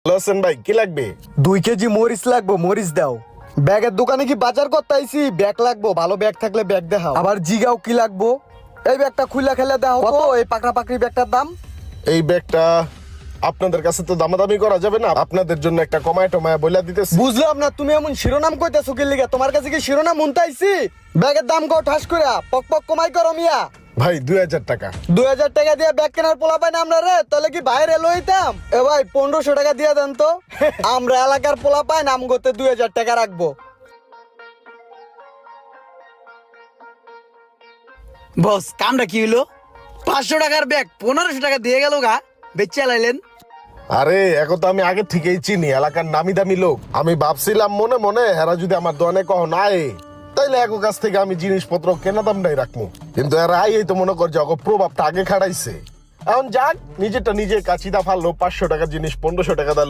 Lausanne ভাই কি লাগবে? 2 কেজি মরিচ লাগবো, মরিচ দাও। ব্যাগের দোকানে কি বাজার করতে আইছি? ব্যাগ লাগবো, ভালো ব্যাগ থাকলে ব্যাগ দেখাও। আবার জিগাও কি লাগবো? এই ব্যাগটা খুইলা খেলে দাও কত? এই পাকড়া পাকড়ি ব্যাগটার দাম? এই ব্যাগটা আপনাদের কাছে তো দামাদামি করা যাবে না, আপনাদের জন্য একটা কমায় টমায় বইলা দিতেছি। বুঝলাম না, তুমি এমন শিরোনাম কইতাছো কি লিগা? তোমার কাছে কি শিরোনাম উনতাইছি? ব্যাগের দাম কও ঠাস কইরা, পক পক কমাই করো মিয়া। ভাই 2000 টাকা। 2000 টাকা দিয়ে ব্যাগ কেনার পোলা পাই না আমরা রে? তাহলে কি বাইরে লইতাম? এ ভাই 1500 টাকা দিয়ে দেন তো। আমরা এলাকার পোলা পাই নাম করতে 2000 টাকা রাখবো। বস কামটা কি হইলো? 500 টাকার ব্যাগ 1500 টাকা দিয়ে গেল গা, বেচে লাইলেন। আরে এখন তো আমি আগে থেকেই চিনি, এলাকার নামি দামি লোক। আমি ভাবছিলাম মনে মনে এরা যদি আমার দোকানে কহ নাই তাইলে এক কাছ থেকে আমি জিনিসপত্র কেনা দাম নাই রাখবো, কিন্তু এরা এই তো মনে করছে অগো প্রভাবটা আগে খাড়াইছে। এখন যাক, নিজেরটা নিজে কাচিদা ফাললো, 500 টাকার জিনিস 1500 টাকা দাম